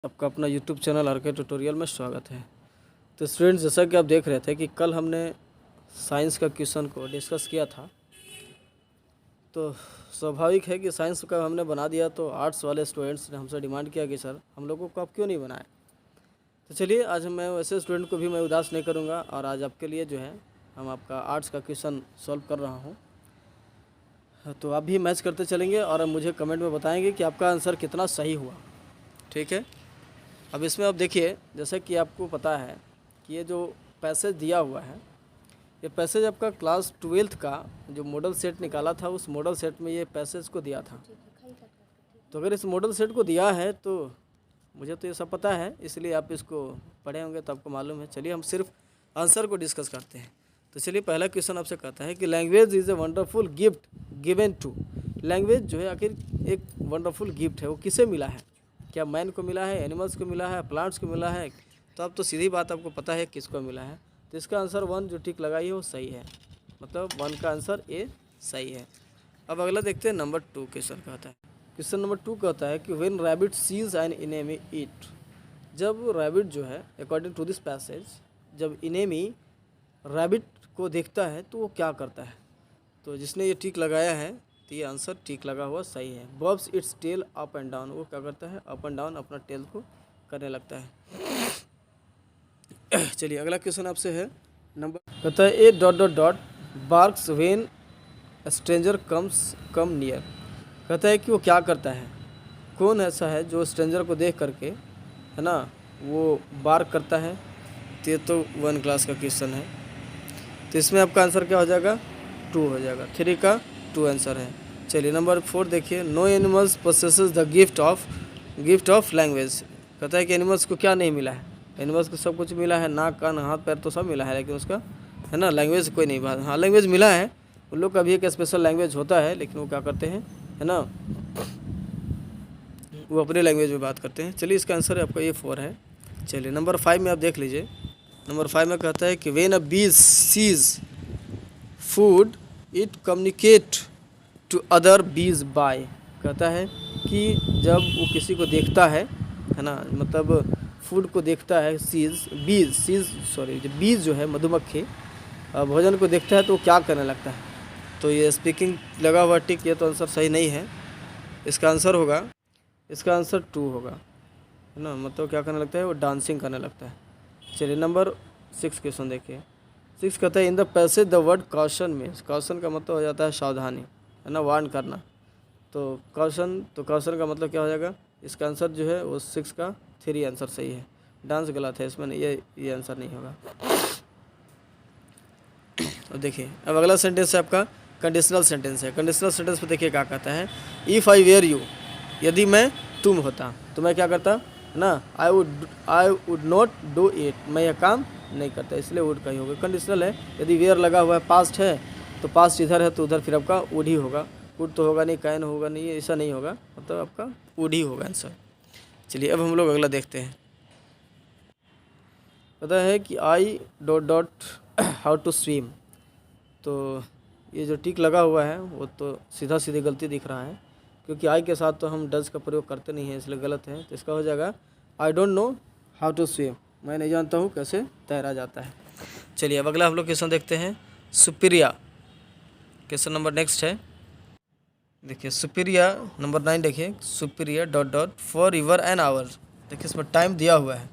आपका अपना YouTube channel R K tutorial में स्वागत है। तो स्टूडेंट्स, जैसा कि आप देख रहे थे कि कल हमने साइंस का क्वेश्चन को डिस्कस किया था, तो स्वाभाविक है कि साइंस का हमने बना दिया तो आर्ट्स वाले स्टूडेंट्स ने हमसे डिमांड किया कि सर हम लोगों को आप क्यों नहीं बनाए। तो चलिए, आज मैं वैसे स्टूडेंट को भी मैं उदास नहीं करूँगा और आज आपके लिए जो है हम आपका आर्ट्स का क्वेश्चन सॉल्व कर रहा हूँ। तो आप भी मैच करते चलेंगे और मुझे कमेंट में बताएँगे कि आपका आंसर कितना सही हुआ। ठीक है, अब इसमें आप देखिए, जैसे कि आपको पता है कि ये जो पैसेज दिया हुआ है, ये पैसेज आपका क्लास 12th का जो मॉडल सेट निकाला था, उस मॉडल सेट में ये पैसेज को दिया था। तो अगर इस मॉडल सेट को दिया है तो मुझे तो ये सब पता है, इसलिए आप इसको पढ़े होंगे तो आपको मालूम है। चलिए, हम सिर्फ आंसर को डिस्कस करते हैं। तो चलिए, पहला क्वेश्चन आपसे कहता है कि language is a wonderful gift given to. Language जो है आखिर एक वंडरफुल गिफ्ट है, वो किसे मिला है? क्या मैन को मिला है, एनिमल्स को मिला है, प्लांट्स को मिला है? तो अब तो सीधी बात आपको पता है किसको मिला है। तो इसका आंसर 1 जो टिक लगाई है वो सही है, मतलब 1 का आंसर ए सही है। अब अगला देखते हैं, नंबर 2 क्वेश्चन कहता है। क्वेश्चन नंबर 2 कहता है कि when rabbit sees an enemy eat. जब रैबिट जो है, अकॉर्डिंग टू दिस पैसेज, जब इनेमी रैबिट को देखता है तो वो क्या करता है? तो जिसने ये टिक लगाया है तो ये आंसर टिक लगा हुआ सही है। Bobs its tail up and down. वो क्या करता है? अप एंड डाउन अपना टेल को करने लगता है। चलिए, अगला क्वेश्चन आपसे है, नंबर कहता है ए dot dot dot barks when stranger come near. कहता है कि वो क्या करता है, कौन ऐसा है जो स्ट्रेंजर को देख करके, है ना, वो बार्क करता है। तो ये तो 1 क्लास का क्वेश्चन है, तो इसमें आपका आंसर क्या हो जाएगा? 2 हो जाएगा। 3 का 2 आंसर है। चलिए, नंबर 4 देखिए, no animals possesses the gift of language. कहता है कि एनिमल्स को क्या नहीं मिला है? एनिमल्स को सब कुछ मिला है, नाक कान हाथ पैर तो सब मिला है, लेकिन उसका, है ना, लैंग्वेज कोई नहीं। हाँ, लैंग्वेज मिला है, उन लोग का भी एक स्पेशल लैंग्वेज होता है, लेकिन वो क्या करते हैं, है ना, वो अपने लैंग्वेज में बात करते हैं। चलिए, इसका आंसर आपका ये 4 है। चलिए, नंबर 5 में आप देख लीजिए। नंबर 5 में कहता है कि when a bee sees food it communicate to other bees by. कहता है कि जब वो किसी को देखता है ना, मतलब फूड को देखता है, जब बीज जो है मधुमक्खी भोजन को देखता है तो वो क्या करने लगता है? तो ये स्पीकिंग लगा हुआ टिक, ये तो आंसर सही नहीं है। इसका आंसर 2 होगा, है ना, मतलब क्या करने लगता है? वो डांसिंग करने लगता है। चलिए, नंबर 6 क्वेश्चन देखिए। 6 कहता है in the passage the word caution means. Caution का मतलब हो जाता है सावधानी, है ना, वार्न करना। तो कॉशन का मतलब क्या हो जाएगा? इसका आंसर जो है वो 6 का 3 आंसर सही है। डांस गलत है इसमें, नहीं, ये आंसर नहीं होगा। और देखिए, अब अगला सेंटेंस है आपका कंडीशनल सेंटेंस है। कंडीशनल सेंटेंस पर देखिए क्या कहता है, इफ़ आई वेयर यू। यदि मैं तुम होता तो मैं क्या करता, है ना, I would not do it. मैं यह काम नहीं करता, इसलिए वुड का ही होगा। कंडीशनल है, यदि वेयर लगा हुआ है, पास्ट है, तो पास्ट इधर है तो उधर फिर आपका वुड ही होगा। वुड तो होगा नहीं, कैन होगा नहीं, ऐसा नहीं होगा, मतलब आपका वुड ही होगा आंसर। चलिए, अब हम लोग अगला देखते हैं। पता है कि I dot dot how to swim. तो ये जो टिक लगा हुआ है वो तो सीधा सीधी गलती दिख रहा है, क्योंकि आई के साथ तो हम डज का प्रयोग करते नहीं हैं, इसलिए गलत है। तो इसका हो जाएगा I don't know how to swim. मैं नहीं जानता हूँ कैसे तैरा जाता है। चलिए, अब अगला हम लोग क्वेश्चन देखते हैं, सुपीरिया। क्वेश्चन नंबर नेक्स्ट है, देखिए सुपीरिया नंबर 9 देखिए, सुपीरिया dot dot for river an hour. देखिए, इसमें टाइम दिया हुआ है,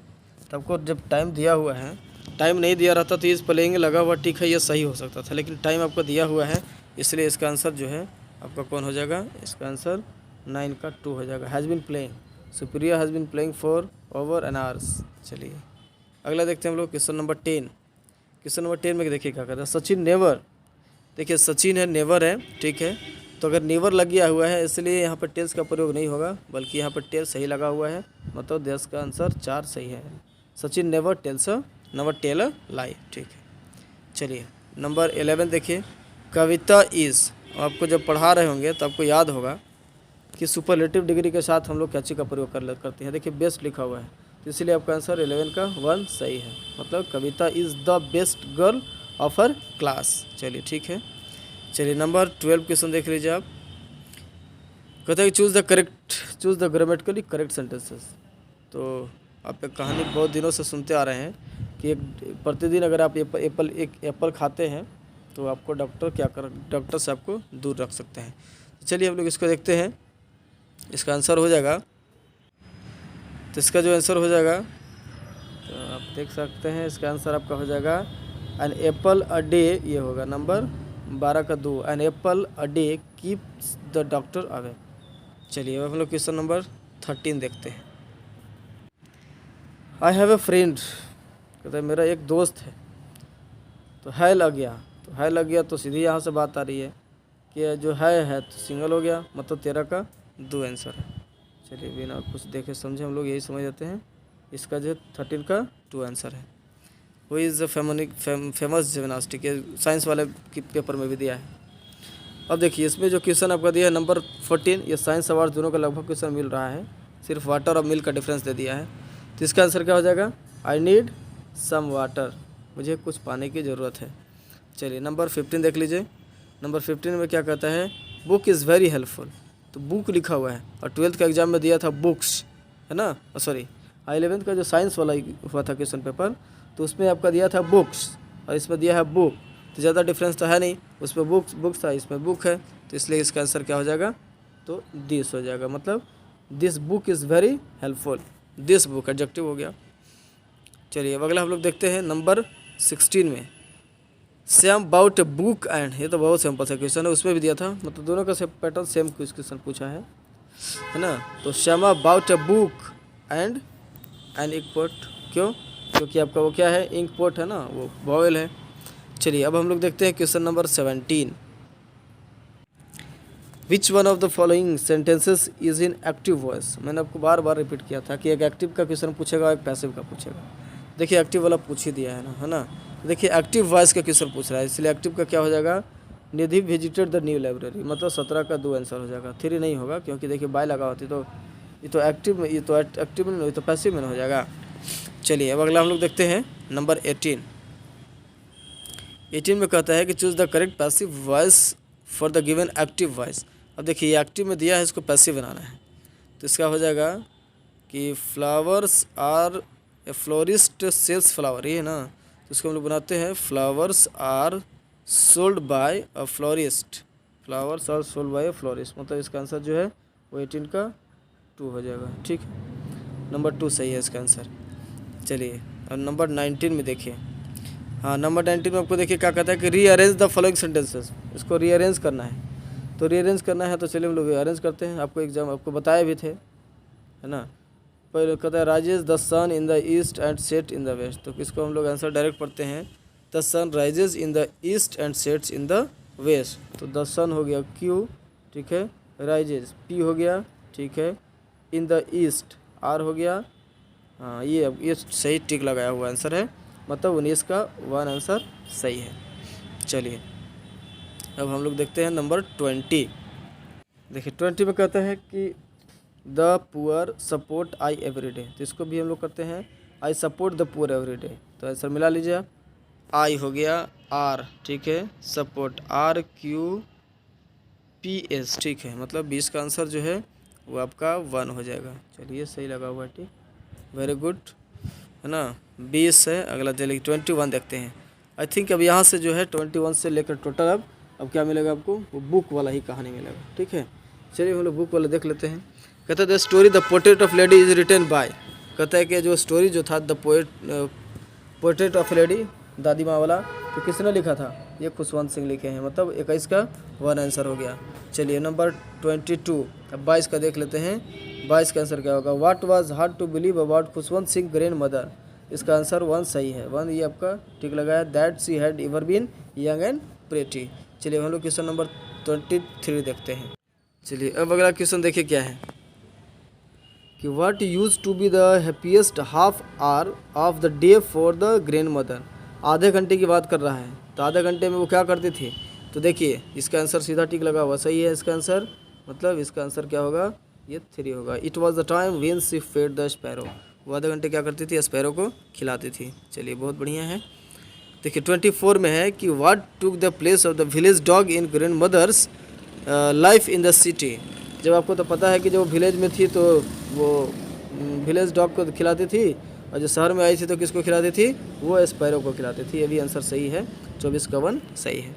तो आपको जब टाइम दिया हुआ है, टाइम नहीं दिया रहता तो इस प्लेइंग लगा हुआ टिक है, ये सही हो सकता था, लेकिन टाइम आपको दिया हुआ है, इसलिए इसका आंसर जो है आपका कौन हो जाएगा? इसका आंसर 9 का 2 हो जाएगा। Has been playing, Supriya has been playing for over an hours. चलिए, अगला देखते हैं हम लोग, क्वेश्चन नंबर 10। क्वेश्चन नंबर 10 में देखिए क्या कहता है, सचिन नेवर। देखिए, सचिन है, नेवर है, ठीक है, तो अगर नेवर लग गया हुआ है इसलिए यहाँ पर टेल्स का प्रयोग नहीं होगा, बल्कि यहाँ पर टेल सही लगा हुआ है, मतलब देश का आंसर 4 सही है। सचिन नेवर टेल लाई, ठीक है। चलिए, नंबर 11 देखिए, कविता इज़। आपको जब पढ़ा रहे होंगे तो आपको याद होगा कि सुपरलेटिव डिग्री के साथ हम लोग क्या चीज़ का प्रयोग करते हैं। देखिए, बेस्ट लिखा हुआ है, तो इसलिए आपका आंसर 11 का 1 सही है, मतलब Kavita is the best girl of her class. चलिए, ठीक है। चलिए, नंबर 12 क्वेश्चन देख लीजिए आप। कहता है कि choose the grammatically correct sentences. तो आप एक कहानी बहुत दिनों से सुनते आ रहे हैं कि एक प्रतिदिन अगर आप एक एप्पल खाते हैं तो आपको डॉक्टर से आपको दूर रख सकते हैं। चलिए हम लोग इसको देखते हैं। इसका आंसर हो जाएगा, तो इसका जो आंसर हो जाएगा तो आप देख सकते हैं, इसका आंसर आपका हो जाएगा एन एप्पल अ डे। ये होगा नंबर 12 का 2, an apple a day keeps the doctor away. चलिए अब हम लोग क्वेश्चन नंबर 13 देखते हैं। आई हैव ए फ्रेंड, कहता है मेरा एक दोस्त है। तो है लग गया, तो है लग गया तो सीधी यहाँ से बात आ रही है कि जो है तो सिंगल हो गया, मतलब 13 का 2 आंसर है। चलिए बिना कुछ देखे समझे हम लोग यही समझ जाते हैं, इसका जो 13 का 2 आंसर है। वो इज़ फेमस जिम्नास्टिक, ये साइंस वाले के पेपर में भी दिया है। अब देखिए इसमें जो क्वेश्चन आपका दिया है नंबर 14, ये साइंस अवार्ड दोनों का लगभग क्वेश्चन मिल रहा है, सिर्फ वाटर और मिल्क का डिफरेंस दे दिया है। तो इसका आंसर क्या हो जाएगा, आई नीड सम वाटर, मुझे कुछ पानी की ज़रूरत है। चलिए नंबर 15 देख लीजिए। नंबर 15 में क्या कहता है, बुक इज़ वेरी हेल्पफुल। तो बुक लिखा हुआ है और 12th का एग्जाम में दिया था बुक्स, है ना, सॉरी 11th का जो साइंस वाला हुआ था क्वेश्चन पेपर, तो उसमें आपका दिया था बुक्स और इसमें दिया है बुक, तो ज़्यादा डिफरेंस तो है नहीं, उसमें बुक्स था, इसमें बुक है, तो इसलिए इसका आंसर क्या हो जाएगा, तो दिस हो जाएगा, मतलब this book is very helpful, this book adjective हो गया। चलिए अब अगला हम लोग देखते हैं नंबर 16 में, same about a book and, ये तो बहुत सिंपल सा क्वेश्चन है, उसमें भी दिया था, मतलब दोनों का पैटर्न सेम क्वेश्चन पूछा है ना। तो same about a book and an ink pot, क्यों, क्योंकि आपका वो क्या है, इंक पोट है ना, वो वॉवेल है। चलिए अब हम लोग देखते हैं question number 17, which one of the following sentences is in active voice. मैंने आपको बार बार रिपीट किया था कि एक एक्टिव का क्वेश्चन पूछेगा, एक पैसिव का पूछेगा। देखिए एक्टिव वाला पूछ ही दिया है ना, देखिए एक्टिव वॉइस का क्वेश्चन पूछ रहा है, इसलिए एक्टिव का क्या हो जाएगा, निधि विजिटेड द न्यू लाइब्रेरी, मतलब 17 का 2 आंसर हो जाएगा, 3 नहीं होगा क्योंकि देखिए बाय लगा होती तो ये तो एक्टिव में, ये तो एक्टिव में, ये तो पैसिव में हो जाएगा। चलिए अब अगला हम लोग देखते हैं नंबर 18 में कहता है कि choose the correct passive voice for the given active voice. अब देखिए ये एक्टिव में दिया है, इसको पैसिव बनाना है, तो इसका हो जाएगा कि flowers are a florist sells flower, ये है ना, तो इसको हम लोग बनाते हैं flowers are sold by a florist, flowers are sold by a florist, मतलब इसका आंसर जो है वो 18 का 2 हो जाएगा। ठीक है, नंबर 2 सही है इसका आंसर। चलिए और नंबर 19 में देखिए, हाँ नंबर 19 में आपको देखिए क्या कहता है कि रीअरेंज द फॉलोइंग सेंटेंसेस, इसको रीअरेंज करना है, तो रीअरेंज करना है तो चलिए हम लोग रीअरेंज करते हैं। आपको एग्जाम आपको बताए भी थे, है ना। पहले कहता है rises the sun in the east and set in the west, तो इसको हम लोग आंसर डायरेक्ट पढ़ते हैं, the sun rises in the east and sets in the west. तो द सन हो गया क्यू, ठीक है, राइजेज पी हो गया, ठीक है, इन द ईस्ट आर हो गया, हाँ ये सही टिक लगाया हुआ आंसर है, मतलब 19 का 1 आंसर सही है। चलिए अब हम लोग देखते हैं नंबर 20। देखिए 20 में कहता है कि the poor support I every day, तो इसको भी हम लोग करते हैं I support the poor every day, तो आंसर मिला लीजिए आप, आई हो गया आर, ठीक है, support R Q P S, ठीक है, मतलब 20 का आंसर जो है वो आपका 1 हो जाएगा। चलिए सही लगा हुआ है, ठीक, वेरी गुड, है ना, 20 है। अगला चलिए 21 देखते हैं। आई थिंक अब यहाँ से जो है 21 से लेकर टोटल अब क्या मिलेगा आपको, वो बुक वाला ही कहानी मिलेगा, ठीक है। चलिए हम लोग बुक वाला देख लेते हैं। कहता है the story the portrait of lady is written by, कहता है कि जो स्टोरी जो था द पोर्ट्रेट ऑफ लेडी, दादी माँ वाला, तो किसने लिखा था, ये खुशवंत सिंह लिखे हैं, मतलब 21 का 1 आंसर हो गया। चलिए नंबर 22, अब 22 का देख लेते हैं। 22 का आंसर क्या होगा, what was hard to believe about Khushwant Singh grand mother, इसका आंसर 1 सही है, 1 ये आपका ठीक लगाया, that she had ever been young and pretty. चलिए हम लोग क्वेश्चन नंबर 23 देखते हैं। चलिए अब अगला क्वेश्चन देखिए क्या है कि what use to be the happiest half hour of the day for the grand mother, आधे घंटे की बात कर रहा है, तो आधे घंटे में वो क्या करती थी, तो देखिए इसका आंसर सीधा टिक लगा हुआ सही है इसका आंसर, मतलब इसका आंसर क्या होगा, ये 3 होगा। It was the time when she fed the sparrow, वो आधे घंटे क्या करती थी, स्पैरो को खिलाती थी। चलिए बहुत बढ़िया है। देखिए 24 में है कि what took the place of the village dog in grand mother's life in the city, जब आपको तो पता है कि जब वो विलेज में थी तो वो विलेज डॉग को खिलाती थी, और जो शहर में आई थी तो किसको खिलाती थी, वो स्पैरो को खिलाती थी। ये भी आंसर सही है, 24 का 1 सही है।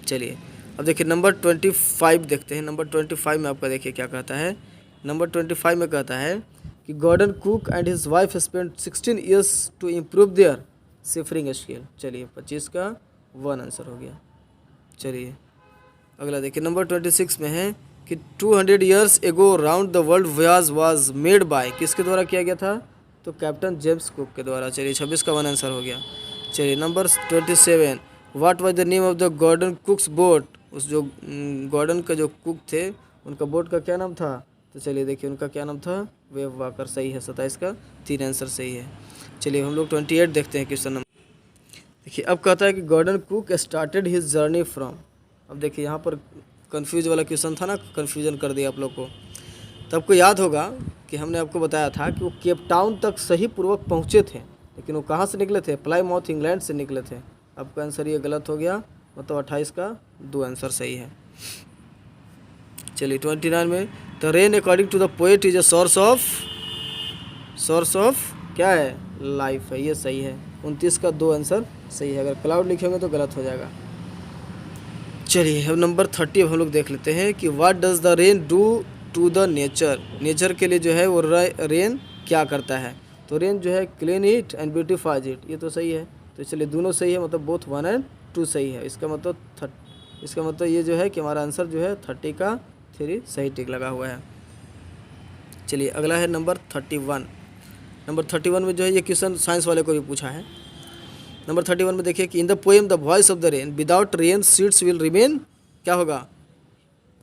चलिए अब देखिए नंबर 25 देखते हैं। नंबर 25 में आपका देखिए क्या कहता है। नंबर 25 में कहता है कि Gordon Cook and his wife spend 16 years to improve their ciphering scale. चलिए 25 का 1 आंसर हो गया। चलिए अगला देखिए नंबर 26 में है कि 200 years ago round the world voyage was made by, किसके द्वारा किया गया था, तो कैप्टन जेम्स कुक के द्वारा। चलिए 26 का 1 आंसर हो गया। चलिए number 27, what was the name of the Gordon Cook's boat, उस जो गॉर्डन का जो कुक थे उनका बोट का क्या नाम था, तो चलिए देखिए उनका क्या नाम था, वेव वाकर। सही है, 27 का 3 आंसर सही है। चलिए हम लोग 28 देखते हैं क्वेश्चन नंबर। देखिए अब कहता है कि Gordon Cook started his journey from. अब देखिए यहाँ पर कंफ्यूज वाला क्वेश्चन था ना, कन्फ्यूजन कर दिया आप लोग को। तो आपको याद होगा कि हमने आपको बताया था कि वो केप टाउन तक सही पूर्वक पहुँचे थे, लेकिन वो कहाँ से निकले थे, प्लाईमाउथ इंग्लैंड से निकले थे। आपका आंसर ये गलत हो गया, मतलब 28 का 2 आंसर सही है। चलिए 29 में, the rain according to the poet is a source of क्या है, लाइफ है। ये सही है, 29 का 2 आंसर सही है। अगर क्लाउड लिखेंगे तो गलत हो जाएगा। चलिए अब नंबर 30 हम लोग देख लेते हैं कि what does the rain do to the nature. Nature के लिए जो है वो रेन क्या करता है, तो रेन जो है क्लीन इट एंड ब्यूटीफाइज इट। ये तो सही है, तो चलिए दोनों सही है, मतलब बोथ 1 एंड 2 सही है। इसका मतलब ये जो है कि हमारा आंसर जो है 30 का 3 सही टिक लगा हुआ है। चलिए अगला है नंबर 31। नंबर 31 में जो है ये क्वेश्चन साइंस वाले को भी पूछा है। नंबर 31 में देखिए कि in the poem the voice of the rain without rain seeds will remain, क्या होगा,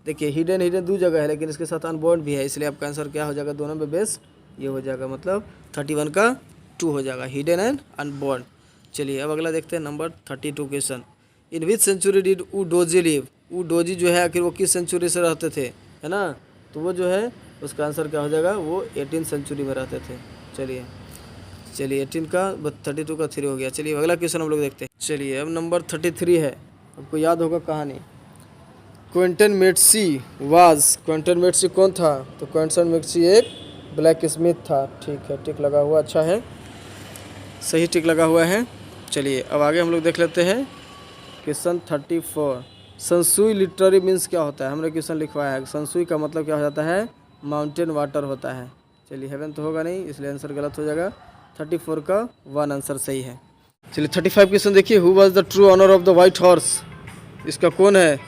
देखिए हिडन 2 जगह है, लेकिन इसके साथ अनबॉर्न भी है, इसलिए आपका आंसर क्या हो जाएगा, दोनों में बेस्ट ये हो जाएगा, मतलब 31 का 2 हो जाएगा, हिडन एंड अनबॉर्न। चलिए अब अगला देखते हैं number 32 question. In which century did Udoji live. Udoji जो है आखिर वो किस सेंचुरी से रहते थे, है ना, तो वो जो है उसका आंसर क्या हो जाएगा, वो 18 सेंचुरी में रहते थे। चलिए 18 का 32 का 3 हो गया। चलिए अगला क्वेश्चन हम लोग देखते हैं। चलिए अब नंबर 33 है, आपको याद होगा कहानी, क्विंटन मेट्सी कौन था, तो क्विंटन मेट्सी एक ब्लैक स्मिथ था। ठीक है, टिक लगा हुआ, अच्छा है, सही टिक लगा हुआ है। चलिए अब आगे हम लोग देख लेते हैं क्वेश्चन 34। संसुई लिटररी मीन्स क्या होता है, हमने क्वेश्चन लिखवाया है। संसुई का मतलब क्या हो जाता है, माउंटेन वाटर होता है। चलिए हेवन तो होगा नहीं, इसलिए आंसर गलत हो जाएगा। 34 का 1 आंसर सही है। चलिए 35 क्वेश्चन देखिए, who was the true owner of the white horse, इसका कौन है,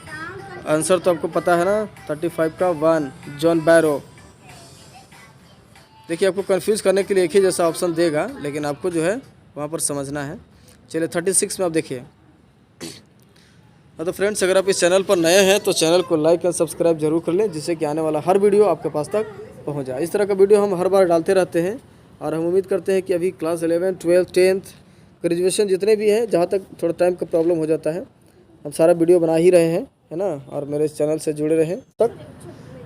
आंसर तो आपको पता है ना, 35 का 1 जॉन बैरो। देखिए आपको कंफ्यूज करने के लिए एक ही जैसा ऑप्शन देगा, लेकिन आपको जो है वहाँ पर समझना है। चलिए 36 में आप देखिए। तो फ्रेंड्स अगर आप इस चैनल पर नए हैं तो चैनल को लाइक एंड सब्सक्राइब जरूर कर लें, जिससे कि आने वाला हर वीडियो आपके पास तक पहुँच जाए। इस तरह का वीडियो हम हर बार डालते रहते हैं, और हम उम्मीद करते हैं कि अभी क्लास 11, 12, 10th, ग्रेजुएशन जितने भी हैं, जहाँ तक थोड़ा टाइम का प्रॉब्लम हो जाता है, हम सारा वीडियो बना ही रहे हैं, है ना, और मेरे इस चैनल से जुड़े रहें तक।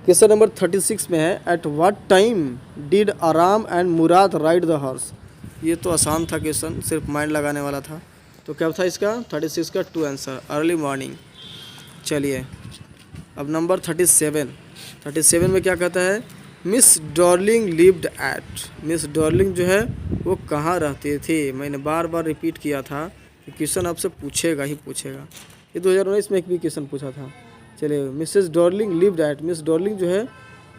क्वेश्चन नंबर 36 में है, एट व्हाट टाइम डिड आराम and Murad ride the horse. ये तो आसान था क्वेश्चन, सिर्फ माइंड लगाने वाला था। तो क्या था इसका, 36 का 2 आंसर, अर्ली मॉर्निंग। चलिए अब नंबर 37 में क्या कहता है, miss Darling lived eight. Miss Darling जो है वो कहाँ रहती थी। मैंने बार बार रिपीट किया था कि क्वेश्चन आपसे पूछेगा ही पूछेगा। ये 2019 में एक भी क्वेश्चन पूछा था। चलिए Mrs Darling lived eight, miss Darling जो है,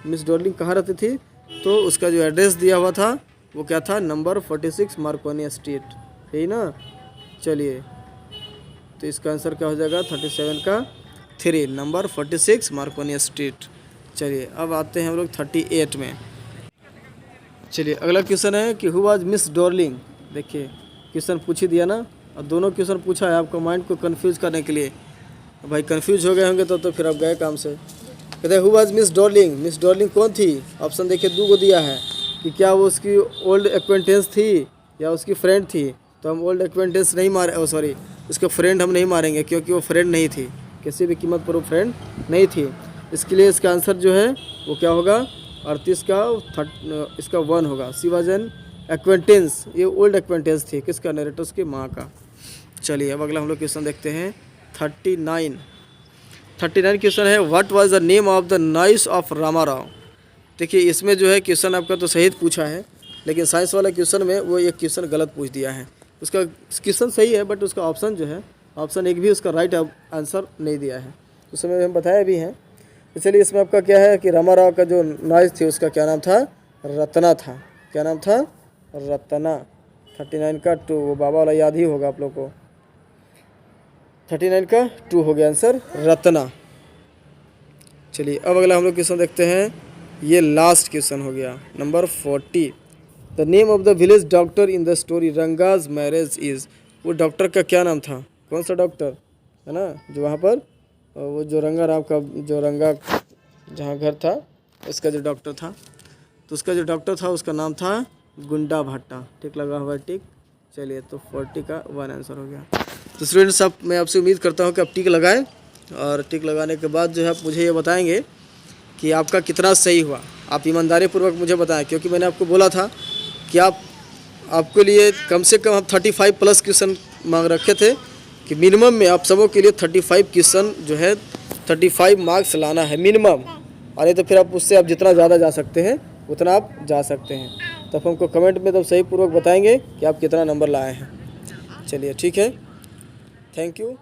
मिस डॉर्लिंग कहाँ रहती थी, तो उसका जो एड्रेस दिया हुआ था वो क्या था, नंबर 46 मार्कोनी स्ट्रीट, यही ना। चलिए तो इसका आंसर क्या हो जाएगा, 37 का 3 नंबर 46 मार्कोनी स्ट्रीट। चलिए अब आते हैं हम लोग 38 में। चलिए अगला क्वेश्चन है कि हु वाज मिस डॉर्लिंग। देखिए क्वेश्चन पूछ ही दिया ना, और दोनों क्वेश्चन पूछा है आपको माइंड को कंफ्यूज करने के लिए। भाई कंफ्यूज हो गए होंगे तो फिर आप गए काम से। कहते हैं who was miss Darling, miss Darling कौन थी। ऑप्शन देखिए 2 को दिया है कि क्या वो उसकी ओल्ड एक्वेंटेंस थी या उसकी फ्रेंड थी। तो हम ओल्ड एक्वेंटेंस नहीं मारे, सॉरी उसके फ्रेंड हम नहीं मारेंगे, क्योंकि वो फ्रेंड नहीं थी, किसी भी कीमत पर वो फ्रेंड नहीं थी। इसके लिए इसका आंसर जो है वो क्या होगा, 38 का इसका 1 होगा। सी वाज एन एक्वेंटेंस, ये ओल्ड एक्वेंटेंस थी, किसका, नरेटर्स की माँ का। चलिए अब अगला हम लोग क्वेश्चन देखते हैं 39 क्वेश्चन है, what was the name of the niece of Ramarao. देखिए इसमें जो है क्वेश्चन आपका तो सही पूछा है, लेकिन साइंस वाला क्वेश्चन में वो एक क्वेश्चन गलत पूछ दिया है। उसका क्वेश्चन सही है बट उसका ऑप्शन जो है, ऑप्शन एक भी उसका राइट आंसर नहीं दिया है। उस समय हम बताया भी हैं। तो चलिए इसमें आपका क्या है कि रामाराव का जो नॉइज़ थी उसका क्या नाम था, रत्ना था। क्या नाम था, रत्ना। 39 का 2, वो बाबा वाला याद ही होगा आप लोग को। 39 का 2 हो गया आंसर, रत्ना। चलिए अब अगला हम लोग क्वेश्चन देखते हैं। ये लास्ट क्वेश्चन हो गया number 40। The name of the village doctor in the story Ranga's marriage is. वो डॉक्टर का क्या नाम था, कौन सा डॉक्टर है ना, जो वहाँ पर वो जो रंगा राव का जो रंगा जहाँ घर था उसका जो डॉक्टर था, तो उसका जो डॉक्टर था उसका नाम था गुंडा भाटा। ठीक लगा हुआ टिक। चलिए तो 40 का 1 आंसर हो गया। तो स्टूडेंट्स अब मैं आपसे उम्मीद करता हूँ कि आप टिक लगाएं, और टिक लगाने के बाद जो है आप मुझे ये बताएंगे कि आपका कितना सही हुआ। आप ईमानदारी पूर्वक मुझे बताएं, क्योंकि मैंने आपको बोला था कि आपके लिए कम से कम हम 35 प्लस क्वेश्चन मांग रखे थे, कि मिनिमम में आप सबों के लिए 35 क्वेश्चन जो है 35 मार्क्स लाना है मिनिमम, और नहीं तो फिर आप उससे आप जितना ज़्यादा जा सकते हैं उतना आप जा सकते हैं। तब हमको कमेंट में तब सही पूर्वक बताएंगे कि आप कितना नंबर लाए हैं। चलिए ठीक है, थैंक यू।